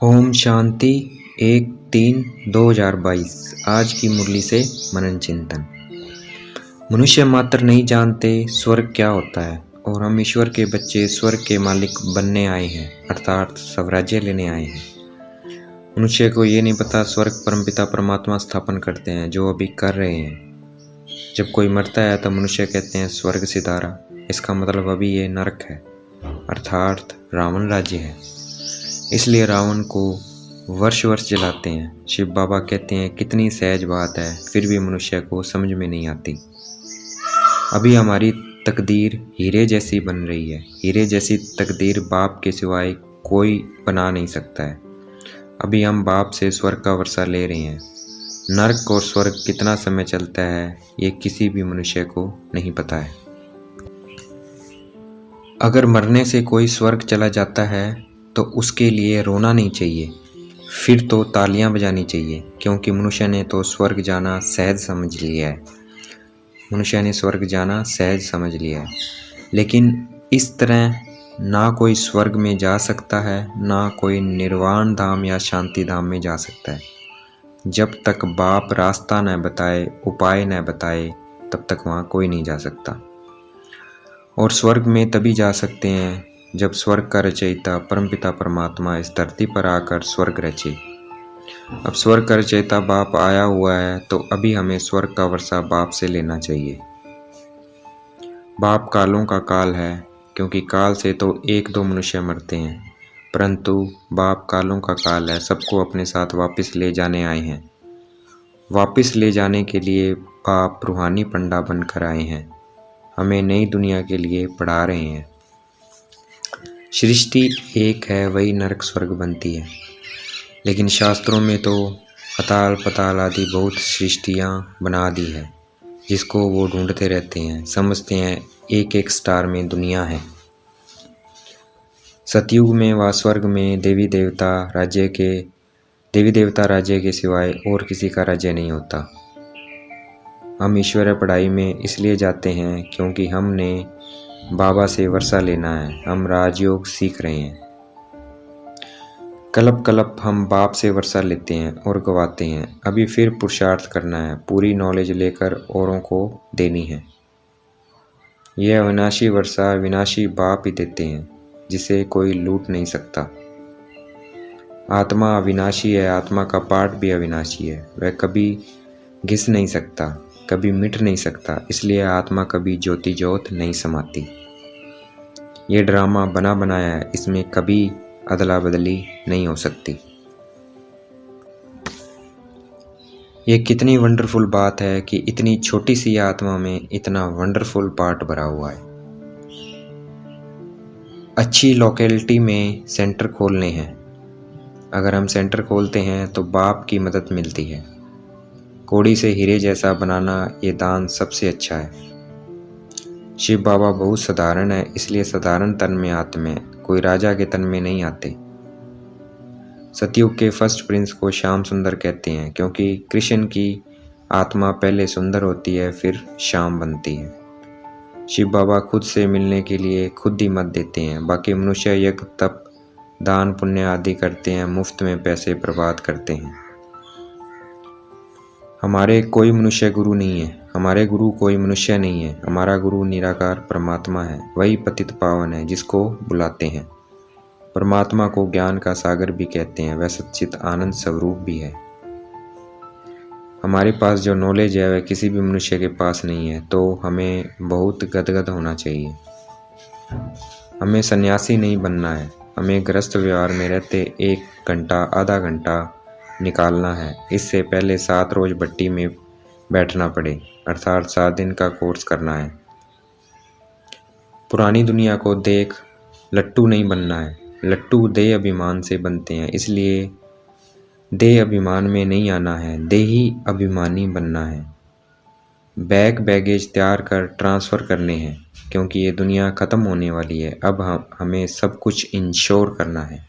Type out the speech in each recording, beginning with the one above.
ओम शांति 1-3-2022। आज की मुरली से मनन चिंतन। मनुष्य मात्र नहीं जानते स्वर्ग क्या होता है और हम ईश्वर के बच्चे स्वर्ग के मालिक बनने आए हैं, अर्थात स्वराज्य लेने आए हैं। मनुष्य को ये नहीं पता स्वर्ग परमपिता परमात्मा स्थापन करते हैं, जो अभी कर रहे हैं। जब कोई मरता है तो मनुष्य कहते हैं स्वर्ग सितारा, इसका मतलब अभी ये नरक है, अर्थात रावण राज्य है। इसलिए रावण को वर्ष वर्ष जलाते हैं। शिव बाबा कहते हैं कितनी सहज बात है, फिर भी मनुष्य को समझ में नहीं आती। अभी हमारी तकदीर हीरे जैसी बन रही है। हीरे जैसी तकदीर बाप के सिवाय कोई बना नहीं सकता है। अभी हम बाप से स्वर्ग का वर्षा ले रहे हैं। नरक और स्वर्ग कितना समय चलता है ये किसी भी मनुष्य को नहीं पता है। अगर मरने से कोई स्वर्ग चला जाता है तो उसके लिए रोना नहीं चाहिए, फिर तो तालियां बजानी चाहिए, क्योंकि मनुष्य ने तो स्वर्ग जाना सहज समझ लिया है। मनुष्य ने स्वर्ग जाना सहज समझ लिया है, लेकिन इस तरह ना कोई स्वर्ग में जा सकता है, ना कोई निर्वाण धाम या शांति धाम में जा सकता है। जब तक बाप रास्ता न बताए, उपाय न बताए, तब तक वहाँ कोई नहीं जा सकता। और स्वर्ग में तभी जा सकते हैं जब स्वर्ग का रचयिता परमपिता परमात्मा इस धरती पर आकर स्वर्ग रचे। अब स्वर्ग का रचयिता बाप आया हुआ है, तो अभी हमें स्वर्ग का वर्षा बाप से लेना चाहिए। बाप कालों का काल है, क्योंकि काल से तो 1-2 मनुष्य मरते हैं, परंतु बाप कालों का काल है, सबको अपने साथ वापस ले जाने आए हैं। वापस ले जाने के लिए बाप रूहानी पंडा बनकर आए हैं, हमें नई दुनिया के लिए पढ़ा रहे हैं। सृष्टि एक है, वही नरक स्वर्ग बनती है, लेकिन शास्त्रों में तो अताल पताल आदि बहुत सृष्टियाँ बना दी है, जिसको वो ढूंढते रहते हैं, समझते हैं एक एक स्टार में दुनिया है। सतयुग में व स्वर्ग में देवी देवता राज्य के सिवाय और किसी का राज्य नहीं होता। हम ईश्वर पढ़ाई में इसलिए जाते हैं क्योंकि हमने बाबा से वर्षा लेना है, हम राजयोग सीख रहे हैं। कलप कलप हम बाप से वर्षा लेते हैं और गवाते हैं। अभी फिर पुरुषार्थ करना है, पूरी नॉलेज लेकर औरों को देनी है। यह अविनाशी वर्षा विनाशी बाप ही देते हैं, जिसे कोई लूट नहीं सकता। आत्मा अविनाशी है, आत्मा का पाठ भी अविनाशी है, वह कभी घिस नहीं सकता, कभी मिट नहीं सकता, इसलिए आत्मा कभी ज्योति ज्योत नहीं समाती। ये ड्रामा बना बनाया है, इसमें कभी अदला बदली नहीं हो सकती। ये कितनी वंडरफुल बात है कि इतनी छोटी सी आत्मा में इतना वंडरफुल पार्ट भरा हुआ है। अच्छी लोकेलिटी में सेंटर खोलने हैं। अगर हम सेंटर खोलते हैं तो बाप की मदद मिलती है। कोड़ी से हीरे जैसा बनाना ये दान सबसे अच्छा है। शिव बाबा बहुत साधारण है, इसलिए साधारण तन में आते हैं, कोई राजा के तन में नहीं आते। सतयुग के फर्स्ट प्रिंस को श्याम सुंदर कहते हैं, क्योंकि कृष्ण की आत्मा पहले सुंदर होती है, फिर श्याम बनती है। शिव बाबा खुद से मिलने के लिए खुद ही मत देते हैं, बाकी मनुष्य यज्ञ तप दान पुण्य आदि करते हैं, मुफ्त में पैसे बर्बाद करते हैं। हमारे कोई मनुष्य गुरु नहीं है, हमारे गुरु कोई मनुष्य नहीं है, हमारा गुरु निराकार परमात्मा है, वही पतित पावन है जिसको बुलाते हैं। परमात्मा को ज्ञान का सागर भी कहते हैं, वह सच्चित आनंद स्वरूप भी है। हमारे पास जो नॉलेज है वह किसी भी मनुष्य के पास नहीं है, तो हमें बहुत गदगद होना चाहिए। हमें सन्यासी नहीं बनना है, हमें गृहस्थ व्यवहार में रहते 1 घंटा आधा घंटा निकालना है। इससे पहले 7 रोज भट्टी में बैठना पड़े, अर्थात 7 दिन का कोर्स करना है। पुरानी दुनिया को देख लट्टू नहीं बनना है, लट्टू देह अभिमान से बनते हैं, इसलिए देह अभिमान में नहीं आना है, देही अभिमानी बनना है। बैगेज तैयार कर ट्रांसफ़र करने हैं, क्योंकि ये दुनिया ख़त्म होने वाली है। अब हमें सब कुछ इंश्योर करना है।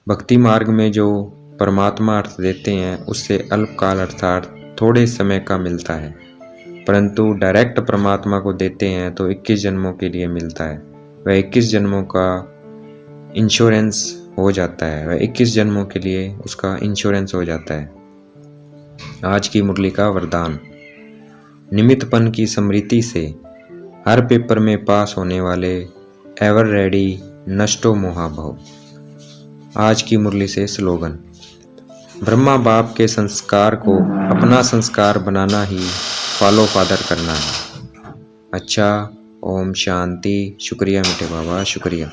भक्ति मार्ग में जो परमात्मा अर्थ देते हैं उससे अल्पकाल अर्थात थोड़े समय का मिलता है, परंतु डायरेक्ट परमात्मा को देते हैं तो 21 जन्मों के लिए मिलता है। वह 21 जन्मों का इंश्योरेंस हो जाता है, वह 21 जन्मों के लिए उसका इंश्योरेंस हो जाता है। आज की मुरली का वरदान, निमित्तपन की स्मृति से हर पेपर में पास होने वाले एवर रेडी नष्टो मोहाभव। आज की मुरली से स्लोगन, ब्रह्मा बाप के संस्कार को अपना संस्कार बनाना ही फॉलो फादर करना है। अच्छा, ओम शांति। शुक्रिया मीठे बाबा, शुक्रिया।